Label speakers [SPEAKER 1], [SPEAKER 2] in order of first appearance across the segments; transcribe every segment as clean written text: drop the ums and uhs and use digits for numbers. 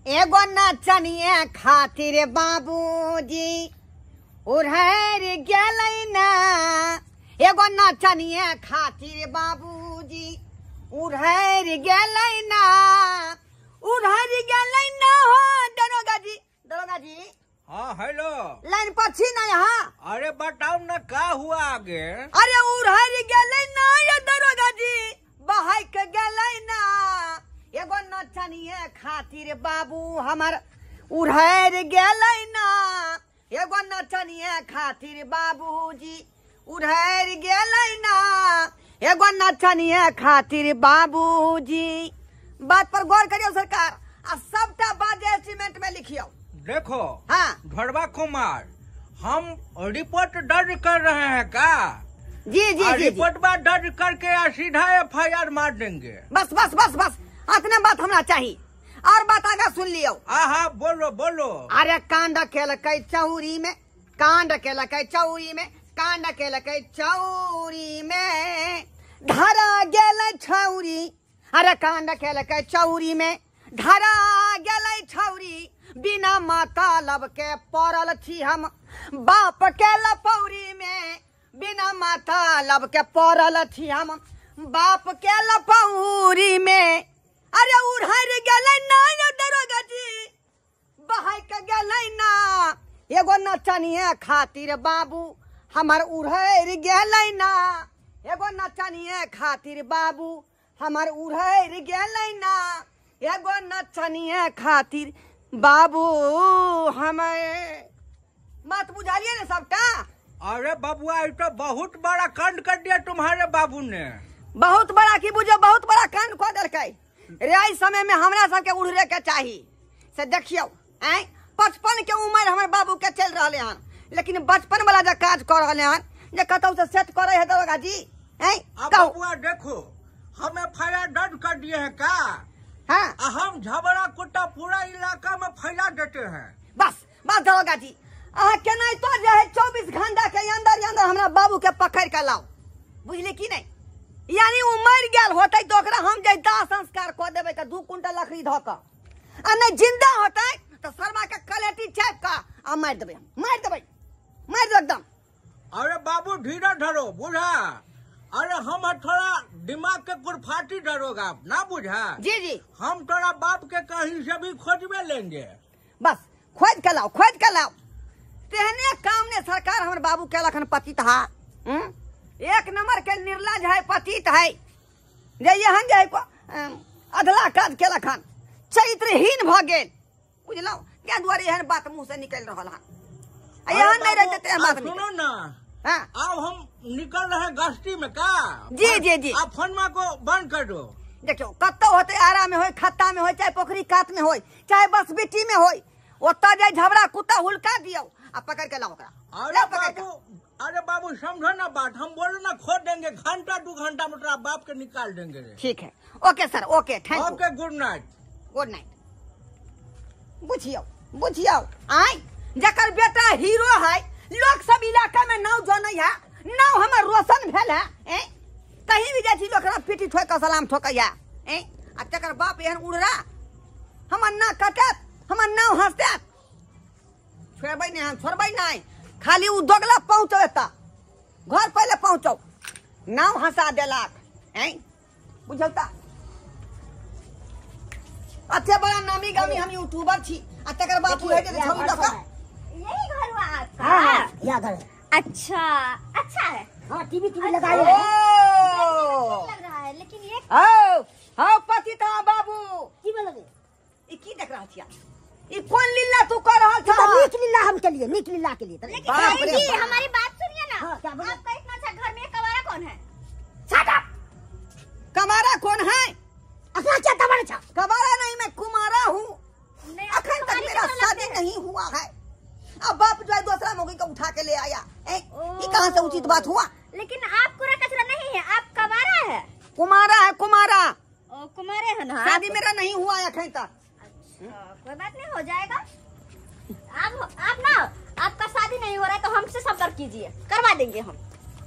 [SPEAKER 1] एगो नचनिए खातिर बाबूजी उड़हर गेलै ना। एगो नचनिए खातिर बाबूजी उड़हर गेलै ना। उड़हर गेलै ना हो दरोगा जी। दरोगा जी
[SPEAKER 2] हाँ हेलो।
[SPEAKER 1] लाइन पछी ना यहाँ।
[SPEAKER 2] अरे बताओ ना का हुआ आगे।
[SPEAKER 1] अरे उड़हर गेलै ना ये दरोगा जी बहाइक गेलै ना। एगो नचनिए खातिर बाबू हमर उड़हर गेलै ना। एगो नचनिए खातिर बाबूजी उड़हर गेलै ना। एगो नचनिए खातिर बाबूजी। बात पर गौर करियो सरकार आ सबटा बात एस्टीमेट में लिखियो।
[SPEAKER 2] देखो
[SPEAKER 1] हाँ
[SPEAKER 2] घरवा कुमार हम रिपोर्ट दर्ज कर रहे हैं का।
[SPEAKER 1] जी जी जी
[SPEAKER 2] रिपोर्ट में दर्ज करके सीधा FIR मार देंगे।
[SPEAKER 1] बस बस बस बस इतना बात हमरा चाहिए। और बात आगे सुन लियो।
[SPEAKER 2] हाँ बोलो बोलो।
[SPEAKER 1] अरे कांड केलकै चौरी में। कांड केलकै चौरी में। कांड केलकै चौरी में धरा गेलै छौरी। अरे कांड केलकै चौरी में धरा गेलै छौरी। बिना मतलब के पड़ल छी हम बाप के लपौरी में। बिना मतलब के पड़ल छी हम बाप के लपौरी में। अरे उड़हर गेलै ना ये दरोगा जी बहाइक गेलै ना। एगो नचनिए खातिर बाबू हमर उड़हर गेलै ना। एगो नचनिए खातिर बाबू हमर उड़हर गेलै ना। एगो नचनिए खातिर बाबू हमें बात बुझालिए ना सबका।
[SPEAKER 2] अरे बबुआ ये तो बहुत बड़ा कांड कर दिया तुम्हारे बाबू ने।
[SPEAKER 1] बहुत बड़ा की बुझो बहुत बड़ा कांड कऽ देलकै। रे समय में हमरा सबके उड़े के चाहिए से देखियो। 55 के उम्र हमारे बाबू के चल रहे हैं लेकिन बचपन वाला जो काज कर रहे हैं जे कतौ से सेट करे है दरोगा जी।
[SPEAKER 2] बबुआ देखो हम FIR दर्ज कर दिए हैं का।
[SPEAKER 1] हाँ
[SPEAKER 2] हम झबरा कुत्ता पूरा इलाका में फैला देते हैं।
[SPEAKER 1] बस बस दरोगा जी अहाँ केना तो जे है 24 घंटा के अंदर अंदर हमरा बाबू के पकड़ के लाओ। बुझले की नहीं यानी उमर गेल होते तो ओकरा हम जे दाह संस्कार कऽ देबै के 2 कुंटल लकड़ी धऽ के आ नहीं जिंदा होते तो शर्मा के कलेटी चाप का आ मार देबै एकदम।
[SPEAKER 2] अरे बाबू धीरे धरो बुझा। अरे हम थोड़ा दिमाग के गुरफाटी डरोगा ना बुझा।
[SPEAKER 1] जी जी
[SPEAKER 2] हम तोरा बाप के कहीं से भी खोजबे लेंगे।
[SPEAKER 1] बस खोज के लाओ। तेहने काम ने सरकार हमारे बाबू के लखन पतित है। एक नंबर के निर्लज है पतित है जे यहाँ जे अधला काज के लखन चरित्रहीन भ गेल। बुझलो क्या दुआरे एहन बात मुंह से निकल रहा है। यहाँ नहीं रहते तेहन बात।
[SPEAKER 2] सुनो ना अब हम निकल रहे हैं गश्ती में का।
[SPEAKER 1] जी जी जी
[SPEAKER 2] आप फोनमा को बंद कर दो।
[SPEAKER 1] देखो कत्तो होते आरा में हो खत्ता में हो चाहे पोखरी कात में हो चाहे बस बिटी में हो ओता जाए झबरा कुत्ता हुलका दियो आ पकड़ के लाओ।
[SPEAKER 2] अरे बाबू समझो ना बात हम बोलो ना खोद देंगे घंटा 2 घंटा में तेरा बाप के निकाल देंगे।
[SPEAKER 1] ठीक है okay sir okay thank you.
[SPEAKER 2] Okay good night.
[SPEAKER 1] बुझियो आई जकर बेटा हीरो है लोग सब इलाका में नाव जाने है नाव हमर रोशन भेल है। कहीं भी जाती लोग पीठी ठोक के सलाम ठोकैया। आ तकर बाप एहन उड़रा हमर ना कटत हमर नाव हंसत छोड़बै नहीं खाली उ दोगला पहुँचो एता घर पहले पहुँचो नाव हंसा देलक। बुझलता अच्छे बड़ा नामी गामी हम यूट्यूबर छी आ तकर बाप है जे छौरी लका
[SPEAKER 3] यही घर हुआ आपका।
[SPEAKER 4] हाँ या घर
[SPEAKER 3] अच्छा है।
[SPEAKER 4] हाँ टीवी लगाए
[SPEAKER 3] लग रहा है लेकिन ये
[SPEAKER 1] आओ पति ता बाबू
[SPEAKER 4] की बोलोगे
[SPEAKER 1] ई की देख रहा छिया ई कौन लीला तू कर रहा था।
[SPEAKER 4] नीक लीला हम के लिए नीक लीला के लिए
[SPEAKER 3] लेकिन भाई जी हमारी बात सुनिए ना।
[SPEAKER 4] हाँ, क्या बोले?
[SPEAKER 3] आपका इतना अच्छा घर में कवारा कौन है।
[SPEAKER 1] कमारा कौन है।
[SPEAKER 4] अपना क्या तबाड़ छा।
[SPEAKER 1] कमारा नहीं मैं कुमारा हूँ। अखन तक मेरा शादी नहीं हुआ है। अब बाप जो है दूसरा मौके को उठा के ले आया। ये कहाँ से उचित बात हुआ।
[SPEAKER 3] लेकिन आप कूड़ा कचरा नहीं है आप कवारा है।
[SPEAKER 1] कुमारा है कुमारा।
[SPEAKER 3] कुमारे है ना।
[SPEAKER 1] शादी मेरा नहीं हुआ है अखन तक।
[SPEAKER 3] कोई बात नहीं हो जाएगा। आप ना आपका शादी नहीं हो रहा है तो हमसे संपर्क कीजिए करवा देंगे हम।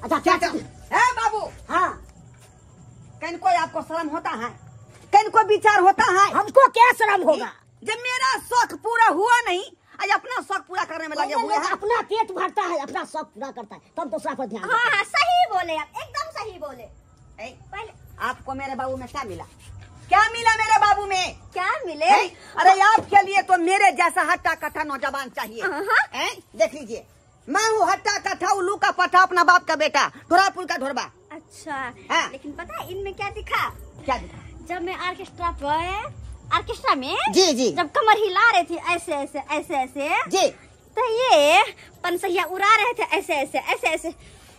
[SPEAKER 4] अच्छा क्या
[SPEAKER 1] है बाबू।
[SPEAKER 4] हाँ
[SPEAKER 1] कहीं कोई आपको शर्म होता है कहीं कोई विचार होता है।
[SPEAKER 4] हमको क्या शर्म होगा।
[SPEAKER 1] जब मेरा शौक पूरा हुआ नहीं, आज अपना शौक पूरा करने में लगे हुए हैं।
[SPEAKER 4] अपना पेट भरता है, अपना शौक पूरा करता है, तब दूसरा पर ध्यान।
[SPEAKER 3] हाँ हाँ सही बोले आप, एकदम सही बोले।
[SPEAKER 1] ए,
[SPEAKER 3] पहले
[SPEAKER 1] आपको मेरे बाबू में क्या मिला? क्या मिला मेरे बाबू में?
[SPEAKER 3] क्या मिले?
[SPEAKER 1] अरे आपके लिए तो मेरे जैसा हट्टा कट्टा नौजवान चाहिए।
[SPEAKER 3] हाँ।
[SPEAKER 1] देख लीजिए, मैं हूँ हट्टा कट्टा, उल्लू का पट्टा, अपना बाप का बेटा, ढोरापुर का ढोरबा।
[SPEAKER 3] अच्छा
[SPEAKER 1] हाँ।
[SPEAKER 3] लेकिन पता है इनमें क्या दिखा?
[SPEAKER 1] क्या दिखा?
[SPEAKER 3] जब मैं ऑर्केस्ट्रा में
[SPEAKER 1] जी जी
[SPEAKER 3] जब कमर हिला रहे थे ऐसे ऐसे ऐसे ऐसे,
[SPEAKER 1] जी,
[SPEAKER 3] तो ये पनसैया उड़ा रहे थे ऐसे ऐसे ऐसे ऐसे।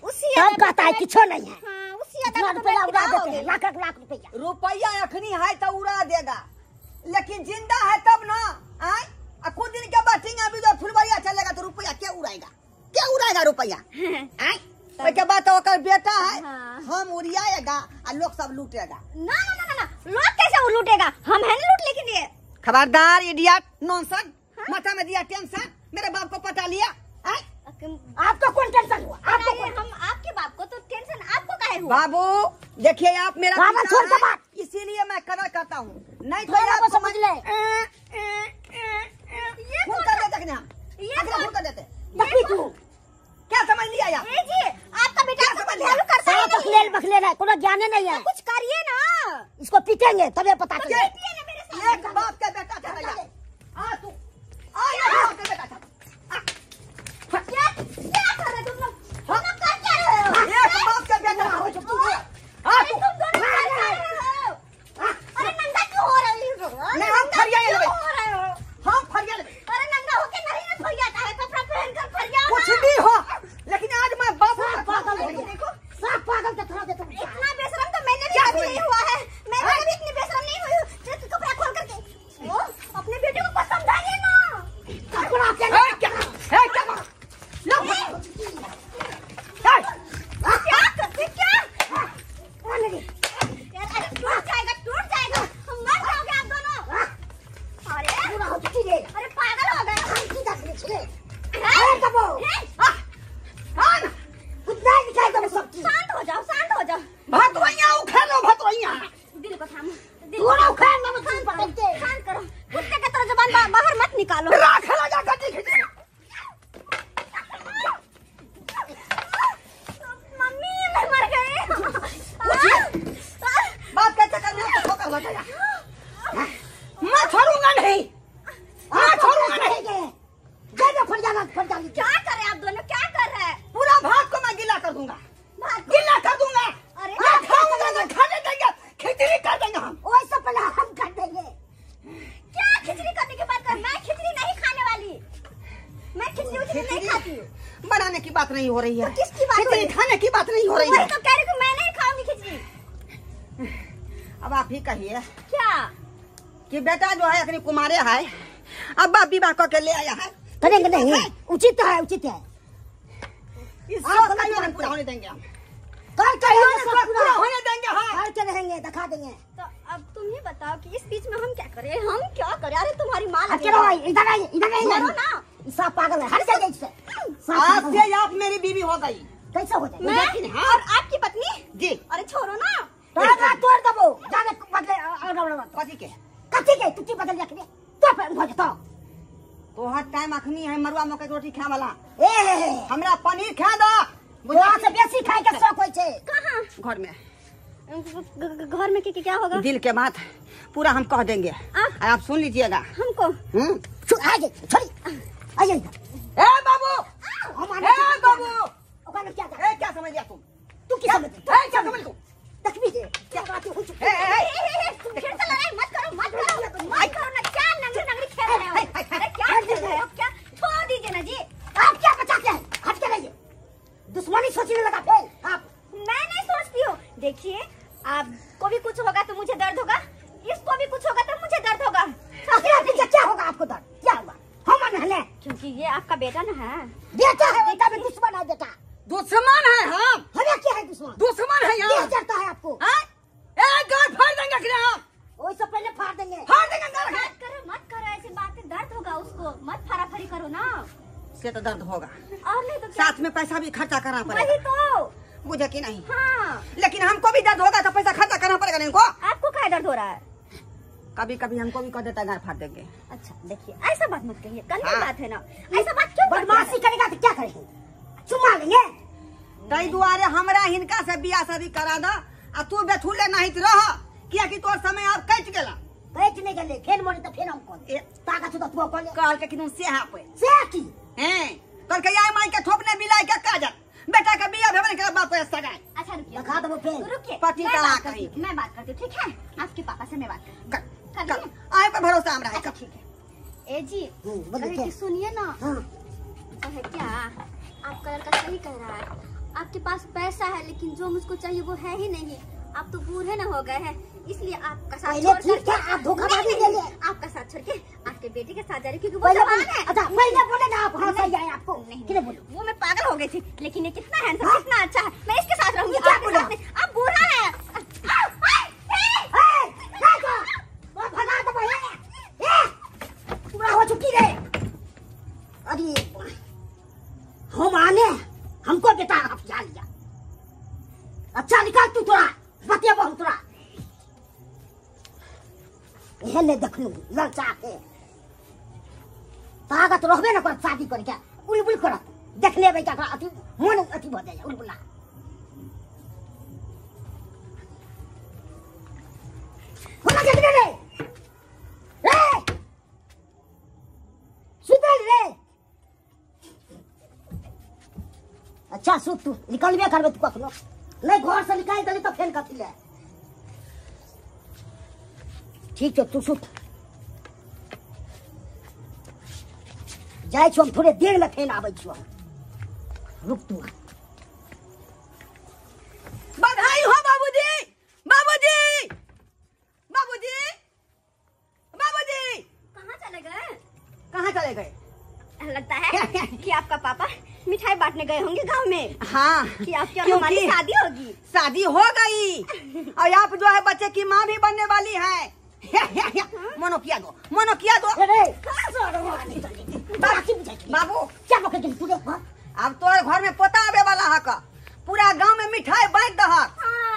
[SPEAKER 3] उसी
[SPEAKER 4] तब कहता है किछो नहीं है।
[SPEAKER 3] हाँ उसी
[SPEAKER 4] इतना
[SPEAKER 3] अदा में तो
[SPEAKER 4] रुपया
[SPEAKER 3] मैं
[SPEAKER 4] उड़ा
[SPEAKER 3] फिदा हो
[SPEAKER 4] देते हैं,
[SPEAKER 3] गई।
[SPEAKER 4] लाख लाख रुपया।
[SPEAKER 1] रुपया अखनी है तो उड़ा देगा, लेकिन जिंदा है तब ना। आए कुछ दिन के बाद टिंगा भी फुलवरिया चलेगा तो रुपया क्या उड़ाएगा? क्या उड़ाएगा रुपया? उसके बाद तो ओकर बेटा है,
[SPEAKER 3] हाँ।
[SPEAKER 1] हम उड़ियाएगा और लोग सब लूटेगा।
[SPEAKER 3] ना ना ना ना, लोग कैसे वो लूटेगा? हम है ना लूट लेके लिए।
[SPEAKER 1] खबरदार इडियट, नॉनसेंस, माथा में दिया टेंशन, मेरे बाप को पटा लिया।
[SPEAKER 4] आपको कौन टेंशन हुआ? आपको
[SPEAKER 3] अरे हम आपके बाप को तो टेंशन आपको काहे हुआ?
[SPEAKER 1] बाबू देखिए, आप मेरा
[SPEAKER 4] बाबा
[SPEAKER 1] पिता
[SPEAKER 4] छोड़ दो
[SPEAKER 1] हैं,
[SPEAKER 4] बात।
[SPEAKER 1] इसीलिए मैं कदर करता हूँ, नहीं तो
[SPEAKER 4] थोड़ा
[SPEAKER 1] आप
[SPEAKER 4] को समझ ले।
[SPEAKER 3] ये
[SPEAKER 1] फोन
[SPEAKER 3] कौन
[SPEAKER 1] कर
[SPEAKER 3] सा-
[SPEAKER 1] देते कि ना?
[SPEAKER 3] ये
[SPEAKER 1] अगला
[SPEAKER 3] कौन-
[SPEAKER 1] फोन कर देते।
[SPEAKER 4] दखी तू
[SPEAKER 1] क्या समझ लिया यार?
[SPEAKER 3] ए जी आपका बेटा
[SPEAKER 1] क्या
[SPEAKER 3] आपको
[SPEAKER 1] समझ
[SPEAKER 3] चालू
[SPEAKER 1] लिया?
[SPEAKER 3] करता ही
[SPEAKER 4] सारा
[SPEAKER 3] नहीं है।
[SPEAKER 4] बखलेल है, कोनो ज्ञान नहीं है।
[SPEAKER 3] कुछ करिए ना।
[SPEAKER 4] इसको पीटेंगे तबे पता चले।
[SPEAKER 3] पीटिए ना मेरे साथ।
[SPEAKER 1] एक बाप का बेटा था भैया। आ तू, आ ये बाप का बेटा था।
[SPEAKER 3] क्या कर रहे तुम लोग? तुम लोग कर क्या रहे हो?
[SPEAKER 1] एक बाप का बेटा था। आ
[SPEAKER 3] अरे
[SPEAKER 1] तू,
[SPEAKER 3] तुम दोनों कर क्या रहे हो? अरे नंगा क्यों हो रही हो?
[SPEAKER 1] नहीं, हम फरिया ले लेंगे।
[SPEAKER 3] क्यों हो रहे हो?
[SPEAKER 1] हम फरिया लेंगे।
[SPEAKER 3] अरे नंगा होके नहीं ना फरियाता है, कपड़ा पहनकर फरियाओ
[SPEAKER 1] कुछ
[SPEAKER 3] ना।
[SPEAKER 1] भी हो, लेकिन आज मैं बाप
[SPEAKER 4] साफ पागल हो
[SPEAKER 1] को
[SPEAKER 4] गया। साफ पागल के थोड़ा दे तुम।
[SPEAKER 3] इतना बेशरम तो मैंने भी
[SPEAKER 1] क्या
[SPEAKER 3] कभी
[SPEAKER 1] समझ
[SPEAKER 3] नहीं
[SPEAKER 1] लिया?
[SPEAKER 3] हुआ है। मैं कभी इतनी बेशरम नहीं हुई हूँ। जो कपड़ा खोल करके वो अपने बेटे को कुछ समझाइए ना।
[SPEAKER 4] कपड़ा के
[SPEAKER 1] ए, क्या लो
[SPEAKER 3] क्या करते क्या?
[SPEAKER 4] कौन है?
[SPEAKER 3] अरे टूट जाएगा, हम मर जाओगे आप दोनों। अरे
[SPEAKER 4] पूरा हो चुकी है।
[SPEAKER 3] अरे पागल हो गए।
[SPEAKER 4] सीधा से छिले।
[SPEAKER 3] हैं?
[SPEAKER 4] अरे कबो
[SPEAKER 3] हैं?
[SPEAKER 4] कुछ नहीं निकाल दो सब चीज।
[SPEAKER 3] शांत हो जाओ।
[SPEAKER 1] भतवैया उखा लो, भतवैया।
[SPEAKER 3] दिल को थामो।
[SPEAKER 4] पूरा उखाड़ लो मत पकड़ते।
[SPEAKER 3] शांत करो। कुत्ते की तरह जुबान बाहर मत निकालो।
[SPEAKER 1] राख लगा गड्डी खींचे।
[SPEAKER 3] मम्मी मैं मर गई।
[SPEAKER 1] बाप के चक्कर में तो ठोकर लगा यार। मैं छोड़ूंगा नहीं, मैं छोड़ूंगा नहीं।
[SPEAKER 4] जय फरियाद फरियाद।
[SPEAKER 3] क्या कर रहे हैं आप दोनों? क्या कर रहे हैं?
[SPEAKER 1] पूरा भात को मैं गिला कर दूंगा,
[SPEAKER 3] भात-
[SPEAKER 1] गिला कर दूंगा।
[SPEAKER 3] अरे
[SPEAKER 1] मैं खाऊंगा तो खाने देंगे, खिचड़ी कर देंगे हम।
[SPEAKER 4] वैसे पहले हम कर देंगे।
[SPEAKER 3] क्या खिचड़ी करने की बात कर? मैं खिचड़ी नहीं खाने वाली। मैं खिचड़ी उचड़ी नहीं खाती हूँ।
[SPEAKER 1] बनाने की बात नहीं हो रही है,
[SPEAKER 3] तो किसकी बात हो रही
[SPEAKER 1] खिचड़ी
[SPEAKER 3] है?
[SPEAKER 1] खाने की बात नहीं हो रही
[SPEAKER 3] वही
[SPEAKER 1] है।
[SPEAKER 3] तो कह रही हूँ, मैं नहीं खाऊंगी खिचड़ी।
[SPEAKER 1] अब आप ही कहिए
[SPEAKER 3] क्या?
[SPEAKER 1] कि बेटा जो है अपनी कुमारे है, अब बाप विवाह करके ले आया है,
[SPEAKER 4] करेंगे नहीं। उचित है, उचित है।
[SPEAKER 1] इसको
[SPEAKER 4] आप
[SPEAKER 1] कहियो
[SPEAKER 4] गलत
[SPEAKER 1] नहीं पूरा होने देंगे हम,
[SPEAKER 4] कर
[SPEAKER 1] कहियो
[SPEAKER 4] करेंगे
[SPEAKER 1] नहीं
[SPEAKER 4] सब
[SPEAKER 1] पूरा
[SPEAKER 4] पूरा।
[SPEAKER 1] होने देंगे हम।
[SPEAKER 4] करके रहेंगे, दिखा देंगे।
[SPEAKER 3] तो अब तुम ही बताओ कि इस बीच में हम क्या करें? हम क्या करें? अरे तुम्हारी माँ
[SPEAKER 4] अब
[SPEAKER 3] लगेगा।
[SPEAKER 4] चलो इधर आइए, इधर आइए।
[SPEAKER 3] छोड़ो ना।
[SPEAKER 4] सब पागल है, हट जाइए इससे। सब
[SPEAKER 1] आज
[SPEAKER 4] पागल है।
[SPEAKER 1] से आप मेरी बीवी हो गई।
[SPEAKER 4] कैसे हो जाए?
[SPEAKER 3] मैं और आपकी पत्नी?
[SPEAKER 1] जी,
[SPEAKER 3] अरे छोड़ो ना।
[SPEAKER 4] तोड़ दबो जाने बदले
[SPEAKER 1] कथी के
[SPEAKER 4] कथी के तुझी बदल रखने तो फिर हो जाता।
[SPEAKER 1] तो हर टाइम अखनी है मरुआ मकई के रोटी खाए वाला,
[SPEAKER 4] ए
[SPEAKER 1] हमरा पनीर खा दो।
[SPEAKER 4] बुआ से बेसी खाए के शौक होय छे।
[SPEAKER 3] कहाँ?
[SPEAKER 1] घर में
[SPEAKER 3] घर में क्या होगा?
[SPEAKER 1] दिल के बात पूरा हम कह देंगे, आप सुन लीजिएगा।
[SPEAKER 3] हमको
[SPEAKER 4] आइए छोड़ी आइए इधर।
[SPEAKER 1] ए बाबू, ए बाबू,
[SPEAKER 4] ओका क्या कर?
[SPEAKER 1] ए क्या समझ लिया तुम?
[SPEAKER 4] तू क्या समझ?
[SPEAKER 1] ए क्या समझ तू?
[SPEAKER 4] तकबी दे क्या बात हो चुकी
[SPEAKER 1] ए
[SPEAKER 4] है?
[SPEAKER 3] तुम फिर से लड़ाई मत करो ना। क्या नंगरी खेल रहे हो? अरे क्या खेल रहे हो? क्या छोड़ दीजिए ना जी।
[SPEAKER 4] आप क्या बचाते हैं? हट के रहिए। दुश्मनी सोचने लगा फिर आप।
[SPEAKER 3] मैं नहीं सोचती हूँ। देखिए आपको भी कुछ होगा तो मुझे दर्द होगा, इसको भी कुछ होगा तो मुझे दर्द होगा।
[SPEAKER 4] आखिर पीछे क्या होगा आपको दर्द? क्या होगा? हम नहले
[SPEAKER 3] क्योंकि ये आपका बेटा ना है।
[SPEAKER 4] बेटा है, बेटा में दुश्मन है बेटा।
[SPEAKER 1] दुश्मन है हम,
[SPEAKER 4] हमें क्या है दुश्मन?
[SPEAKER 1] दुश्मन है
[SPEAKER 4] क्या
[SPEAKER 1] यहाँ।
[SPEAKER 4] चढ़ता है आपको?
[SPEAKER 1] ए गाड़ फाड़ देंगे कि हम,
[SPEAKER 4] वैसे पहले फाड़ देंगे।
[SPEAKER 1] फाड़ देंगे गाड़ के।
[SPEAKER 3] मत करो ऐसी बातें, दर्द होगा उसको। मत फराफरी करो ना।
[SPEAKER 1] से तो दर्द होगा,
[SPEAKER 3] और नहीं तो क्या?
[SPEAKER 1] साथ में पैसा भी खर्चा करना
[SPEAKER 3] वही
[SPEAKER 1] पड़ेगा,
[SPEAKER 3] तो।
[SPEAKER 1] बुझे कि नहीं?
[SPEAKER 3] हाँ
[SPEAKER 1] लेकिन हमको भी दर्द होगा तो पैसा खर्चा करना पड़ेगा नहीं इनको।
[SPEAKER 3] आपको क्या दर्द हो रहा है?
[SPEAKER 1] कभी कभी हमको भी कह देता गाय फाड़ देंगे।
[SPEAKER 3] अच्छा देखिए, ऐसा बात मत कहिए, कल की
[SPEAKER 1] हाँ।
[SPEAKER 3] बात है ना, ऐसा बात क्यों करते हैं?
[SPEAKER 4] बदमाशी करेगा तो क्या करेंगे? चुमा लेंगे।
[SPEAKER 1] तई दुआरे हमरा हिनका से बियाह शादी करा दा आ तू बेथुले नहीं रह, किया कि तोर समय अब कट गेला।
[SPEAKER 4] कहे नहीं गले फेन मोरे तो फेन हम कौन ताका तो तू कौन
[SPEAKER 1] कहल के किनु से पे
[SPEAKER 4] से की
[SPEAKER 1] हैं कल के आई माई के थोपने बिलाई के काजल बेटा के बियाह भेबे के बाप ऐसा गाय।
[SPEAKER 3] अच्छा रुकिए,
[SPEAKER 4] लगा दो फेन।
[SPEAKER 3] रुकिए,
[SPEAKER 1] पति
[SPEAKER 3] मैं
[SPEAKER 1] का
[SPEAKER 3] बात
[SPEAKER 1] आँख
[SPEAKER 3] करती
[SPEAKER 1] नहीं।
[SPEAKER 3] हूँ, मैं बात करती हूँ, ठीक है? आपके पापा से मैं बात करती हूँ।
[SPEAKER 1] आए पे भरोसा हमरा है।
[SPEAKER 3] अच्छा ठीक है। ए जी,
[SPEAKER 4] बोलिए
[SPEAKER 3] कहे
[SPEAKER 4] क्या?
[SPEAKER 3] कि सुनिए ना,
[SPEAKER 4] हां
[SPEAKER 3] तो है क्या, आपका लड़का सही कह रहा है। आपके पास पैसा है लेकिन जो मुझको चाहिए वो है ही नहीं। आप तो बूढ़े न हो गए हैं, इसलिए आपका साथ
[SPEAKER 4] पहले ठीक है, आप धोखाबाजी के लिए
[SPEAKER 3] आपका साथ छोड़ के आपके बेटे के साथ जा रही, क्योंकि वो
[SPEAKER 4] पहले
[SPEAKER 3] जवान है।
[SPEAKER 4] अच्छा पहले बोले ना आप हां सही है आपको
[SPEAKER 3] नहीं,
[SPEAKER 4] किने बोलो
[SPEAKER 3] वो मैं पागल हो गई थी, लेकिन ये कितना हैंडसम, कितना अच्छा है, मैं इसके साथ रहूंगी।
[SPEAKER 4] क्या
[SPEAKER 3] आपके
[SPEAKER 4] बोला?
[SPEAKER 3] साथ नहीं। आप बूढ़ा है।
[SPEAKER 4] वो भगा दो भैया ए पूरा हो चुकी रे। अरे हम आने हमको बेटा आप जा लिया। अच्छा निकाल तू तोरा बतिया बहुत तोरा हेले देख लू ललचा के ताकत रहबे ना कर शादी कर क्या उलबुल कर देख ले बेटा का अति मन अति भ जाए उलबुला। होला जल्दी रे रे सुतल रे। अच्छा सुत तू निकलबे करबे तू कखनो नहीं घर से निकाल दली तो फेन कथी ले। ठीक है तू सुत जाए छो हम थोड़े देर में फेन आबै छो रुक तू।
[SPEAKER 1] बधाई हो बाबूजी, बाबूजी, बाबूजी, बाबूजी।
[SPEAKER 3] कहाँ चले गए?
[SPEAKER 1] कहाँ चले गए?
[SPEAKER 3] लगता है कि आपका पापा मिठाई बांटने गए होंगे गांव में,
[SPEAKER 1] हाँ
[SPEAKER 3] कि आपकी और हमारी
[SPEAKER 1] क्योंकि
[SPEAKER 3] शादी होगी।
[SPEAKER 1] शादी हो गई और आप जो है बच्चे की माँ भी बनने वाली है। मनो किया दो, मनो किया दो।
[SPEAKER 4] रे बाकी बुझाई
[SPEAKER 1] बाबू
[SPEAKER 4] क्या बके के तू देख
[SPEAKER 1] अब तोरे घर में पोता आवे वाला है का, पूरा गांव में मिठाई बांट दह।
[SPEAKER 3] हाँ।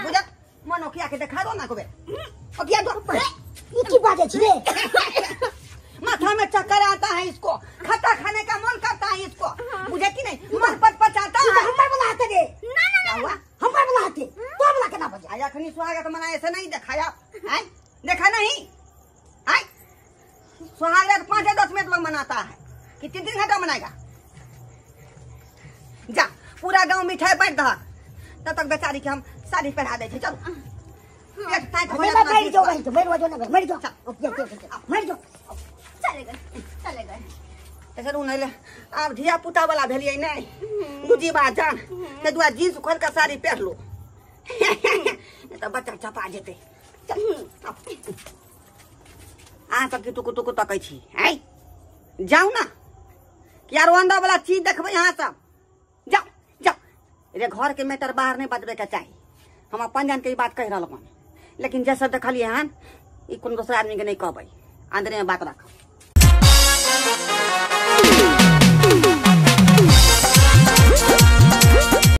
[SPEAKER 1] बुझत मनो किया के दिखा दो ना कोबे ओ किया दो।
[SPEAKER 4] ये की बात है रे
[SPEAKER 1] माथा में चक्कर आता है इसको, खट्टा खाने का मन करता है इसको, मुझे कि नहीं मन पचपचाता है।
[SPEAKER 4] हमर बनाते रे
[SPEAKER 1] क्या हुआ?
[SPEAKER 4] हमर बनाते तो बना के ना बजा
[SPEAKER 1] आया खनी सुहागा तो मना ऐसे नहीं दिखाया है, देखा नहीं है? सुहागा 5-10 मिनट में मनाता है कि 3 घंटा मनाएगा। जा पूरा गांव मिठाई बांट दह, तब तक बेचारी के हम साड़ी पहना दे। चलो एक टाइट हो जाता है।
[SPEAKER 4] बैठ जाओ बैठ जाओ बैठ जाओ ओके बैठ जाओ
[SPEAKER 3] चले गए, चले गए।
[SPEAKER 1] ऐसे नहीं ले अब धिया पुता वाला भेलिए नहीं दूजी बात जान ते दुआ जींस खोल के साड़ी पहन लो तो बच्चा चपा जेते। आ सबके टुकु टुकु तकै छी है, जाऊ ना यार अंदर वाला चीज देखबे यहाँ सब। जाओ जाओ रे घर के मैटर बाहर नहीं बतबे के चाहिए। हम अपन जान के बात कह रहा हूँ, लेकिन जैसा देखलिए हन ई कोनो दूसरा आदमी के नहीं कहबै, अंदर में बात रख।